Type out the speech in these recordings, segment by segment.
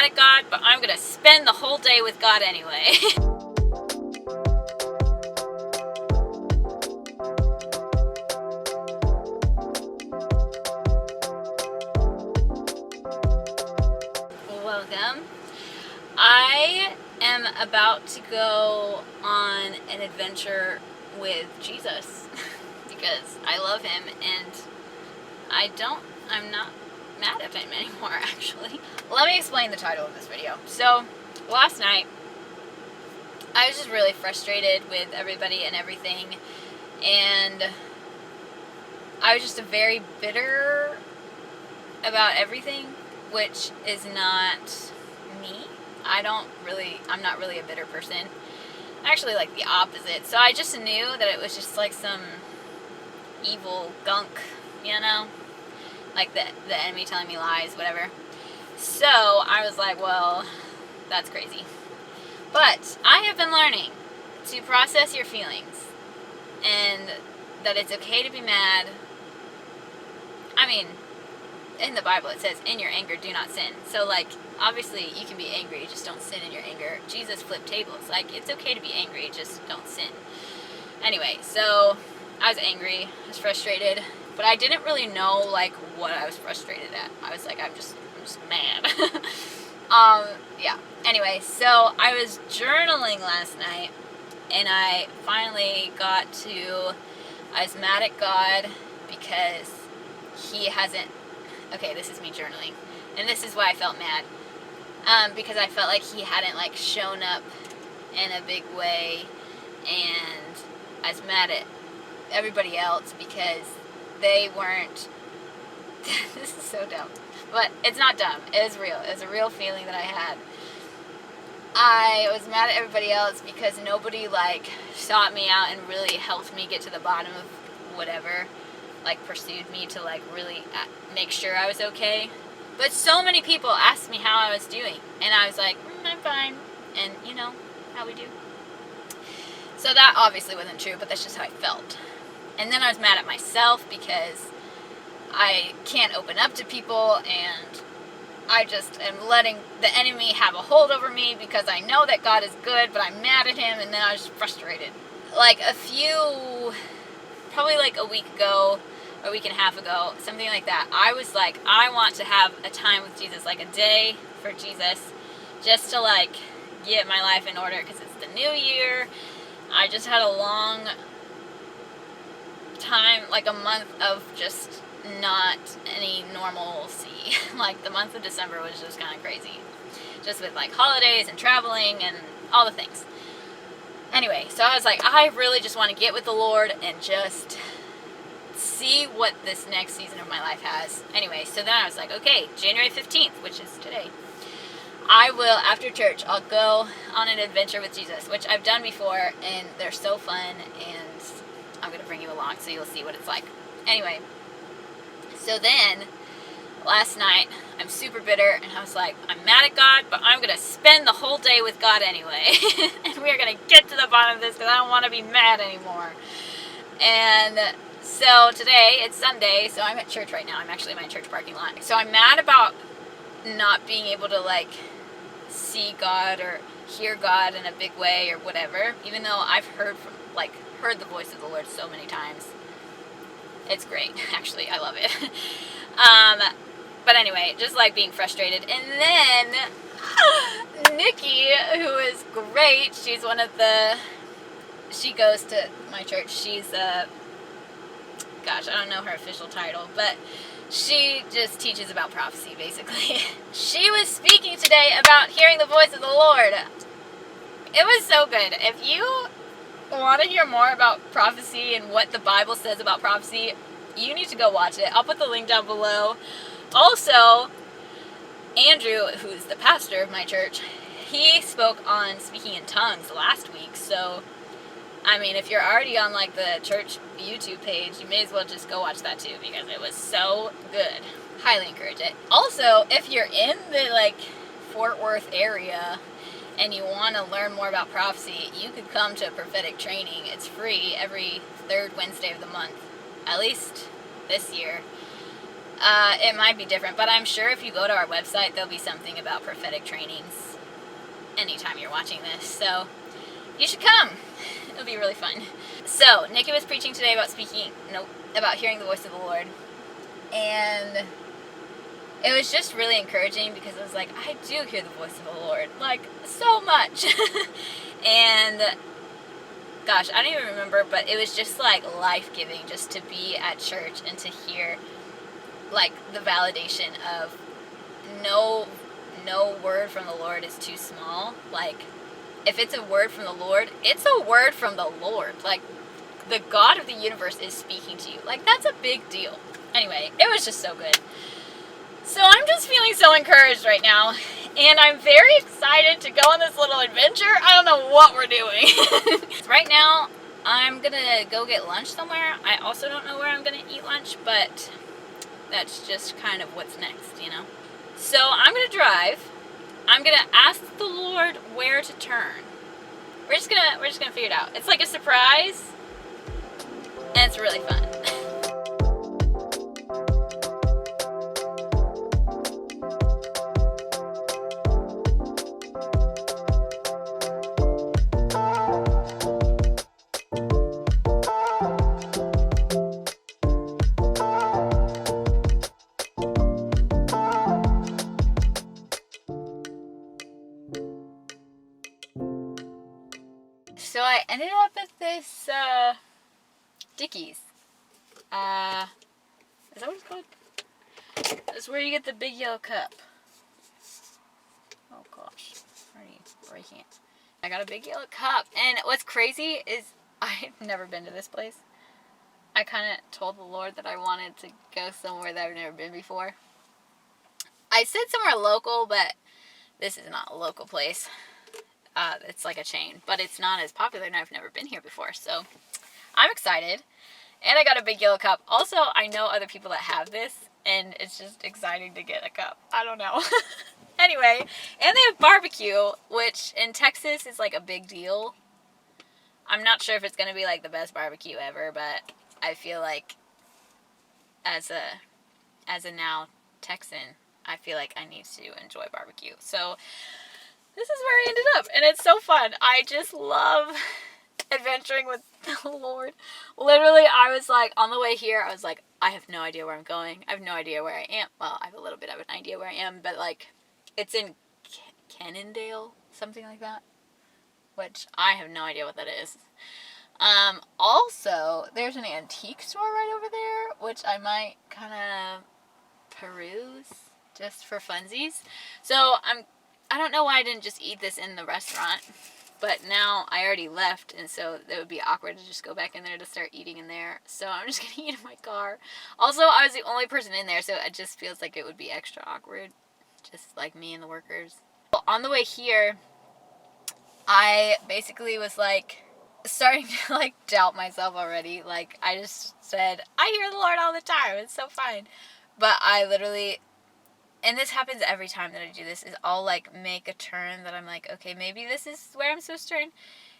at God, but I'm going to spend the whole day with God anyway. Welcome. I am about to go on an adventure with Jesus because I love him and I'm not mad at him anymore, actually. Let me explain the title of this video. So, last night, I was just really frustrated with everybody and everything, and I was just very bitter about everything, which is not me. I'm not really a bitter person. Actually, like the opposite. So I just knew that it was just like some evil gunk, you know? Like the enemy telling me lies, whatever. So I was like, well, that's crazy. But I have been learning to process your feelings and that it's okay to be mad. I mean, in the Bible it says, in your anger, do not sin. So, like, obviously you can be angry, just don't sin in your anger. Jesus flipped tables. Like, it's okay to be angry, just don't sin. Anyway, so I was angry, I was frustrated, but I didn't really know, like, what I was frustrated at. I was like, I'm just mad. Yeah. Anyway, so I was journaling last night, and I finally got to, I was mad at God because he hasn't, okay, this is me journaling, and this is why I felt mad, because I felt like he hadn't, like, shown up in a big way, and I was mad at everybody else because they weren't, this is so dumb, but it's not dumb, it was real, it was a real feeling that I had. I was mad at everybody else because nobody, like, sought me out and really helped me get to the bottom of whatever, like, pursued me to, like, really make sure I was okay. But so many people asked me how I was doing, and I was like, I'm fine, and you know how we do. So that obviously wasn't true, but that's just how I felt. And then I was mad at myself because I can't open up to people, and I just am letting the enemy have a hold over me because I know that God is good, but I'm mad at him, and then I was just frustrated. Like probably like a week ago, or a week and a half ago, something like that, I was like, I want to have a time with Jesus, like a day for Jesus, just to, like, get my life in order, because it's the new year. I just had a long time, like a month of just not any normalcy. Like, the month of December was just kind of crazy, just with, like, holidays and traveling and all the things. Anyway, so I was like, I really just want to get with the Lord and just see what this next season of my life has. Anyway, so then I was like, okay, January 15th, which is today, I will, after church, I'll go on an adventure with Jesus, which I've done before, and they're so fun, and I'm going to bring you along so you'll see what it's like. Anyway, so then, last night, I'm super bitter, and I was like, I'm mad at God, but I'm going to spend the whole day with God anyway. And we are going to get to the bottom of this because I don't want to be mad anymore. And so today, it's Sunday, so I'm at church right now. I'm actually in my church parking lot. So I'm mad about not being able to, like, see God or hear God in a big way or whatever, even though I've heard the voice of the Lord so many times. It's great, actually. I love it. But anyway, just, like, being frustrated. And then Nikki, who is great, she's one of the, she goes to my church. She's gosh, I don't know her official title, but she just teaches about prophecy, basically. She was speaking today about hearing the voice of the Lord. It was so good. If you want to hear more about prophecy and what the Bible says about prophecy, you need to go watch it. I'll put the link down below. Also, Andrew, who's the pastor of my church, he spoke on speaking in tongues last week, so I mean, if you're already on, like, the church YouTube page, you may as well just go watch that too, because it was so good. Highly encourage it. Also, if you're in the, like, Fort Worth area and you want to learn more about prophecy, you could come to a prophetic training. It's free every third Wednesday of the month, at least this year. It might be different, but I'm sure if you go to our website, there'll be something about prophetic trainings anytime you're watching this. So you should come. It'll be really fun. So Nikki was preaching today about hearing the voice of the Lord. And it was just really encouraging because I was like, I do hear the voice of the Lord, like, so much. And gosh, I don't even remember, but it was just like life-giving just to be at church and to hear like the validation of no word from the Lord is too small. Like, if it's a word from the Lord, it's a word from the Lord. Like, the God of the universe is speaking to you. Like, that's a big deal. Anyway, it was just so good. So I'm just feeling so encouraged right now, and I'm very excited to go on this little adventure. I don't know what we're doing. Right now, I'm gonna go get lunch somewhere. I also don't know where I'm gonna eat lunch, but that's just kind of what's next, you know? So I'm gonna drive. I'm gonna ask the Lord where to turn. We're just gonna figure it out. It's like a surprise, and it's really fun. So I ended up at this Dickies. Is that what it's called? That's where you get the big yellow cup. Oh gosh, I'm already breaking it. I got a big yellow cup, and what's crazy is I've never been to this place. I kind of told the Lord that I wanted to go somewhere that I've never been before. I said somewhere local, but this is not a local place. It's like a chain, but it's not as popular, and I've never been here before, so I'm excited. And I got a big yellow cup. Also, I know other people that have this, and it's just exciting to get a cup. I don't know. Anyway, and they have barbecue, which in Texas is like a big deal. I'm not sure if it's going to be like the best barbecue ever, but I feel like as a now Texan, I feel like I need to enjoy barbecue. So this is where I ended up, and it's so fun. I just love adventuring with the Lord. Literally, I was like, on the way here, I was like, I have no idea where I'm going. I have no idea where I am. Well, I have a little bit of an idea where I am, but like, it's in Cannondale, something like that, which I have no idea what that is. Also, there's an antique store right over there, which I might kind of peruse just for funsies. So I don't know why I didn't just eat this in the restaurant, but now I already left, and so it would be awkward to just go back in there to start eating in there. So I'm just gonna eat in my car. Also, I was the only person in there, so it just feels like it would be extra awkward, just like me and the workers. Well, on the way here, I basically was like starting to like doubt myself already. Like, I just said, I hear the Lord all the time. It's so fine. But I literally, and this happens every time that I do this, is I'll like make a turn that I'm like, okay, maybe this is where I'm supposed to turn.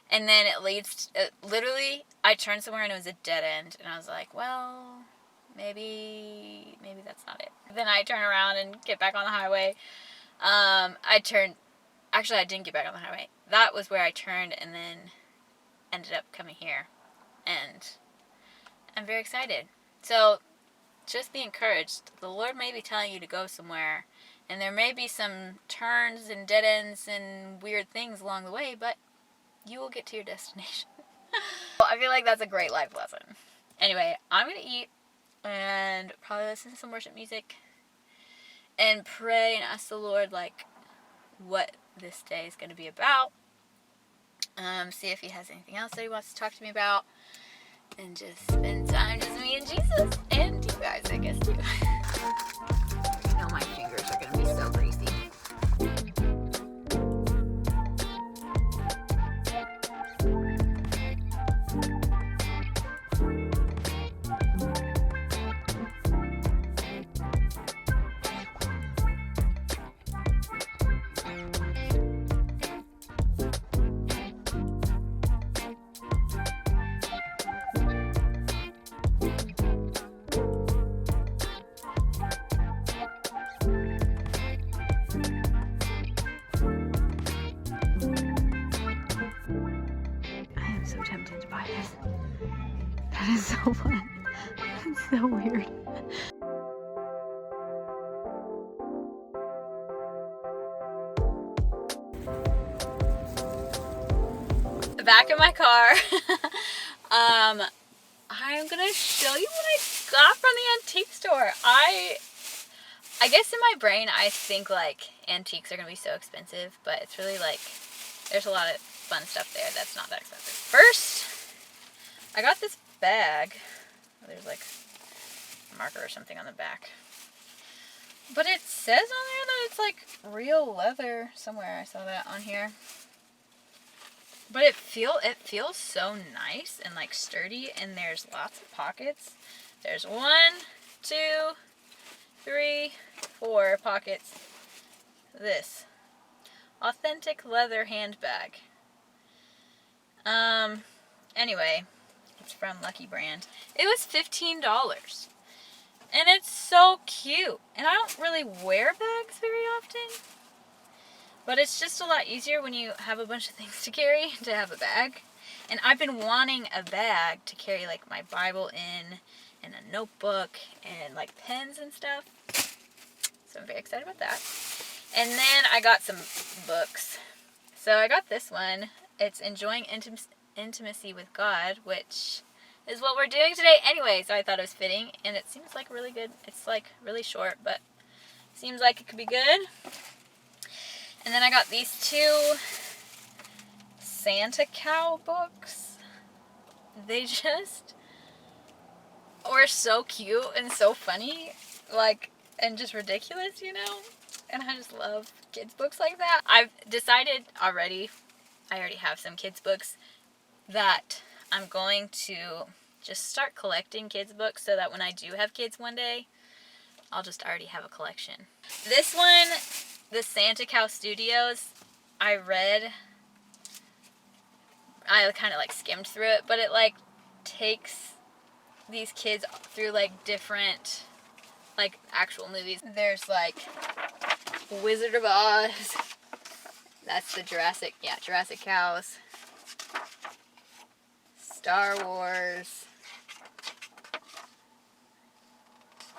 And then it leads, literally, I turned somewhere and it was a dead end. And I was like, well, maybe that's not it. Then I turn around and get back on the highway. Actually, I didn't get back on the highway. That was where I turned and then ended up coming here. And I'm very excited. So just be encouraged. The Lord may be telling you to go somewhere, and there may be some turns and dead ends and weird things along the way, but you will get to your destination. Well, I feel like that's a great life lesson. Anyway, I'm going to eat and probably listen to some worship music and pray and ask the Lord, like, what this day is going to be about. See if he has anything else that he wants to talk to me about. And just spend time just me and Jesus. And you guys, I guess, too. You know my fingers are going to be so greasy. is so fun. It's so weird. Back in my car. I'm gonna show you what I got from the antique store. I guess in my brain I think like antiques are gonna be so expensive, but it's really like there's a lot of fun stuff there that's not that expensive. First, I got this bag. There's like a marker or something on the back. But it says on there that it's like real leather. Somewhere I saw that on here. But it feels so nice and like sturdy, and there's lots of pockets. There's 1, 2, 3, 4 pockets. This authentic leather handbag. Anyway, it's from Lucky Brand. It was $15. And it's so cute. And I don't really wear bags very often. But it's just a lot easier when you have a bunch of things to carry to have a bag. And I've been wanting a bag to carry like my Bible in and a notebook and like pens and stuff. So I'm very excited about that. And then I got some books. So I got this one. It's Enjoying Intimacy with God, which is what we're doing today anyway. So I thought it was fitting. And it seems like really good. It's like really short, but seems like it could be good. And then I got these 2 Santa cow books. They just were so cute and so funny, like, and just ridiculous, you know? And I just love kids books like that. I've decided already, I already have some kids books that I'm going to just start collecting kids books so that when I do have kids one day, I'll just already have a collection. This one, the Santa Cow Studios, I kind of like skimmed through it, but it like takes these kids through like different like actual movies. There's like Wizard of Oz. That's the Jurassic Cows. Star Wars.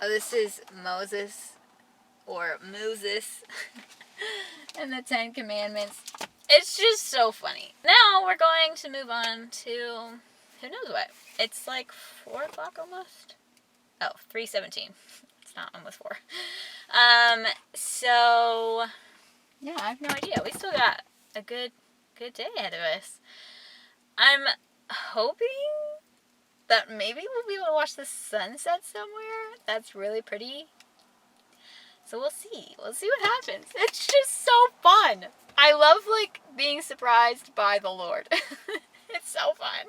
Oh, this is Moses and the 10 Commandments. It's just so funny. Now we're going to move on to who knows what. It's like 4 o'clock almost. Oh, 3:17. It's not almost 4. So yeah, I have no idea. We still got a good day ahead of us. I'm hoping that maybe we'll be able to watch the sunset somewhere. That's really pretty. So we'll see. We'll see what happens. It's just so fun. I love like being surprised by the Lord. It's so fun.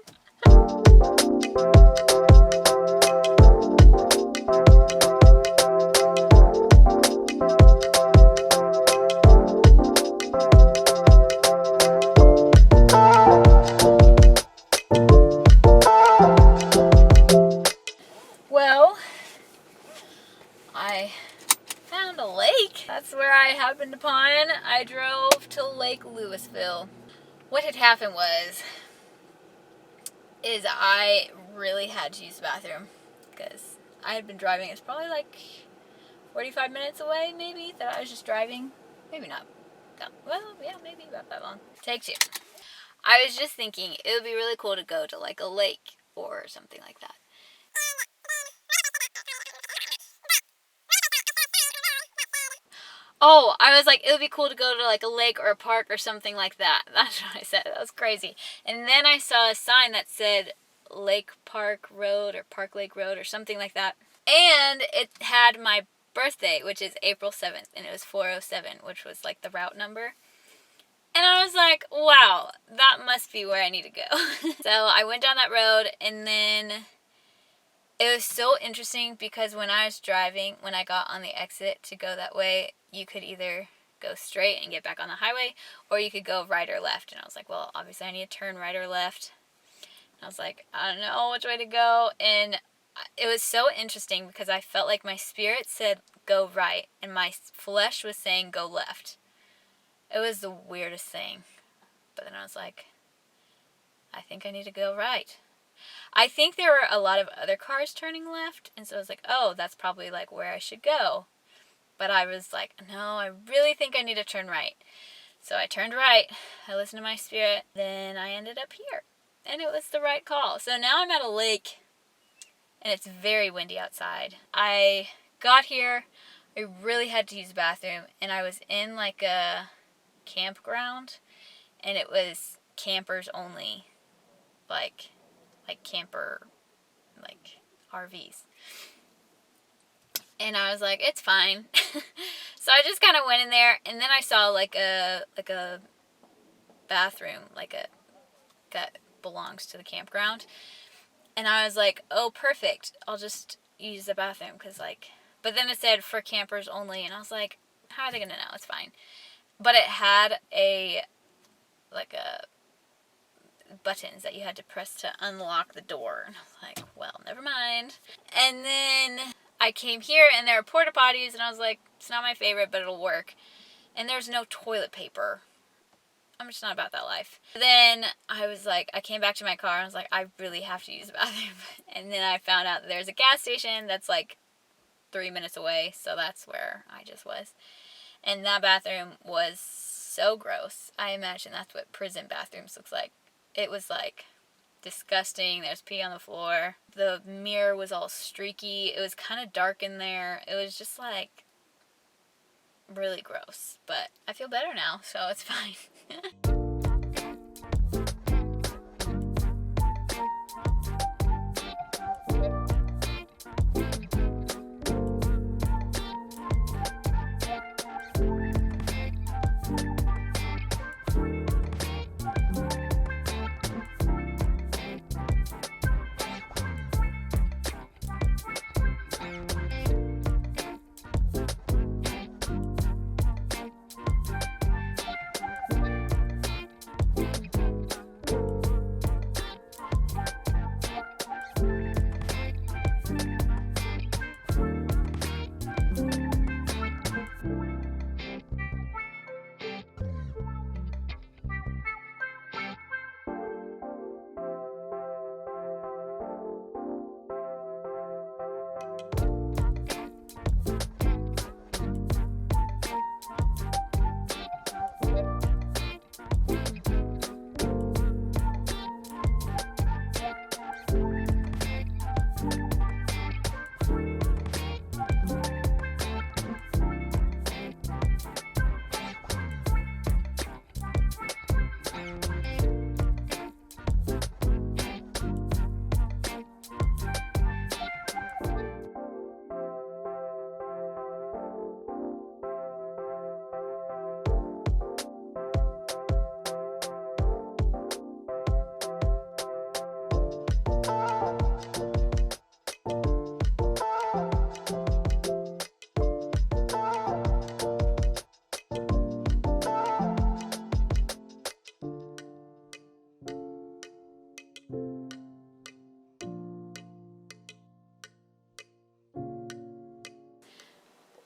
Well, I found a lake. That's where I happened upon. I drove to Lake Louisville. What had happened is I really had to use the bathroom because I had been driving. It's probably like 45 minutes away, maybe, that I was just driving. Maybe not. Well, yeah, maybe about that long. Take 2. I was just thinking it would be really cool to go to like a lake or something like that. Oh, I was like, it would be cool to go to like a lake or a park or something like that. That's what I said. That was crazy. And then I saw a sign that said Lake Park Road or Park Lake Road or something like that. And it had my birthday, which is April 7th. And it was 407, which was like the route number. And I was like, wow, that must be where I need to go. So I went down that road, and then it was so interesting because when I was driving, when I got on the exit to go that way, you could either go straight and get back on the highway, or you could go right or left. And I was like, well, obviously I need to turn right or left. And I was like, I don't know which way to go. And it was so interesting because I felt like my spirit said go right, and my flesh was saying go left. It was the weirdest thing. But then I was like, I think I need to go right. I think there were a lot of other cars turning left, and so I was like, oh, that's probably like where I should go. But I was like, no, I really think I need to turn right. So I turned right, I listened to my spirit, then I ended up here. And it was the right call. So now I'm at a lake, and it's very windy outside. I got here, I really had to use the bathroom, and I was in like a campground, and it was campers only, like camper, like RVs. And I was like, it's fine. So I just kind of went in there, and then I saw like a bathroom, like a that belongs to the campground, and I was like, oh, perfect. I'll just use the bathroom because like, but then it said for campers only, and I was like, how are they gonna know? It's fine. But it had a like a buttons that you had to press to unlock the door, and I was like, well, never mind. And then I came here, and there are porta potties, and I was like, it's not my favorite, but it'll work. And there's no toilet paper. I'm just not about that life. Then I was like, I came back to my car, and I was like, I really have to use the bathroom. And then I found out that there's a gas station that's like 3 minutes away, so that's where I just was. And that bathroom was so gross. I imagine that's what prison bathrooms looks like. It was like disgusting. There's pee on the floor. The mirror was all streaky. It was kind of dark in there. It was just like really gross. But I feel better now, so it's fine.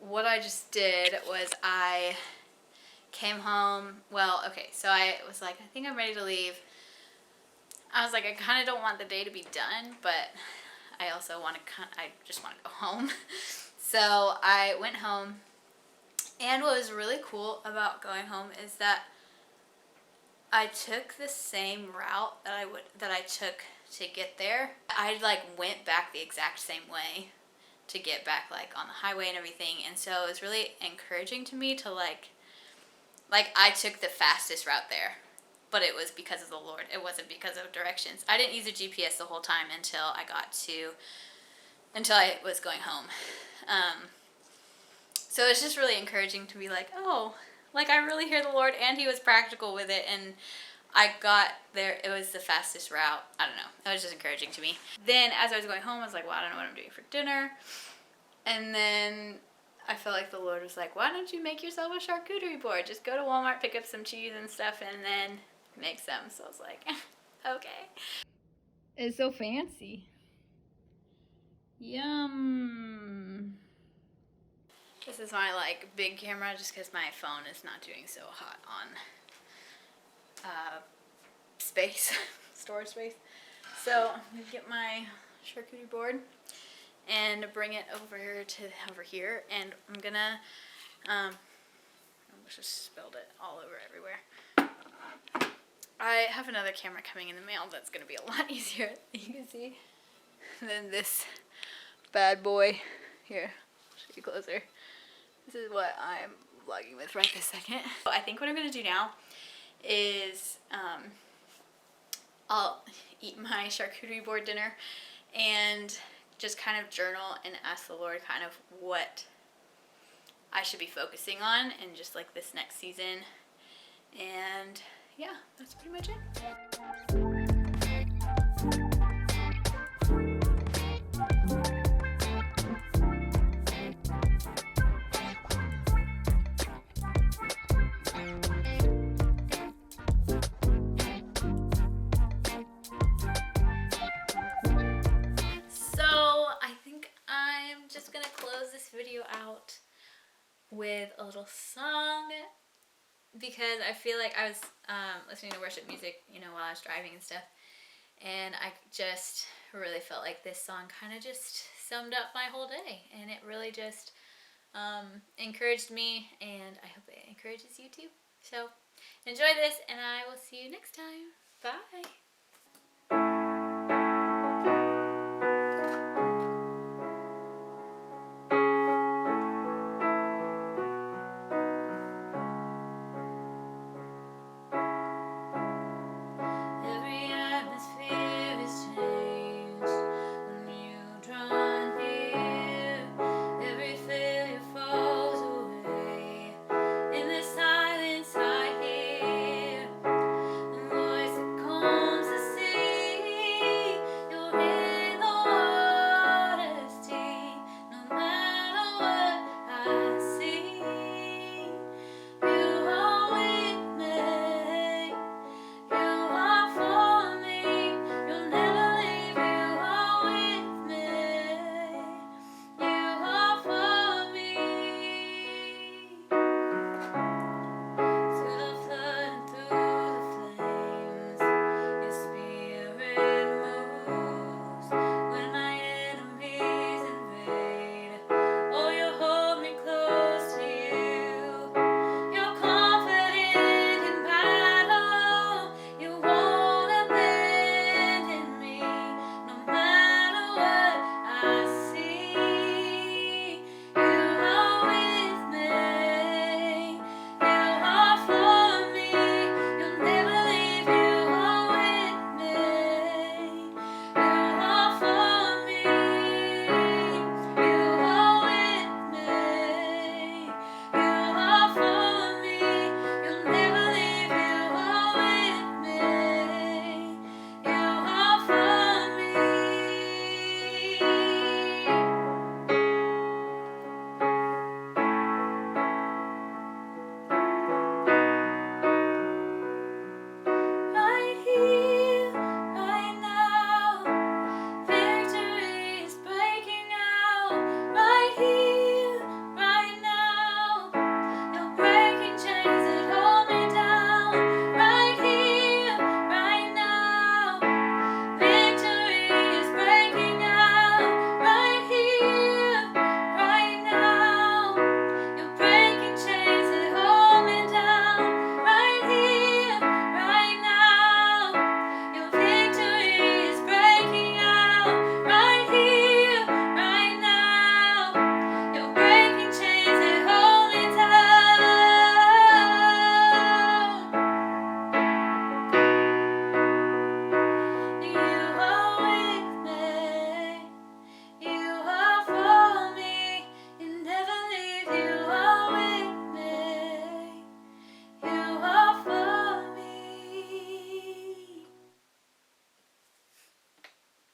What I just did was I came home. Well, okay, so I was like, I think I'm ready to leave. I was like, I kind of don't want the day to be done, but I also want to I just want to go home. So I went home, and what was really cool about going home is that I took the same route that I took to get there. I like went back the exact same way to get back like on the highway and everything, and so it was really encouraging to me to like I took the fastest route there, but it was because of the Lord. It wasn't because of directions. I didn't use a GPS the whole time until I was going home. So it's just really encouraging to be like, oh, like I really hear the Lord, and He was practical with it, and I got there. It was the fastest route. I don't know. It was just encouraging to me. Then as I was going home, I was like, well, I don't know what I'm doing for dinner. And then I felt like the Lord was like, why don't you make yourself a charcuterie board? Just go to Walmart, pick up some cheese and stuff, and then make some. So I was like, okay. It's so fancy. Yum. This is my like big camera just because my phone is not doing so hot on space, storage space. So I'm gonna get my charcuterie board and bring it over here, and I'm gonna I almost just spilled it all over everywhere. I have another camera coming in the mail that's gonna be a lot easier, you can see, than this bad boy. Here, I'll show you closer. This is what I'm vlogging with right this second. So I think what I'm gonna do now is I'll eat my charcuterie board dinner and just kind of journal and ask the Lord kind of what I should be focusing on in just like this next season. And yeah, that's pretty much it. Just gonna close this video out with a little song because I feel like I was listening to worship music, you know, while I was driving and stuff, and I just really felt like this song kind of just summed up my whole day, and it really just encouraged me, and I hope it encourages you too. So enjoy this, and I will see you next time. Bye.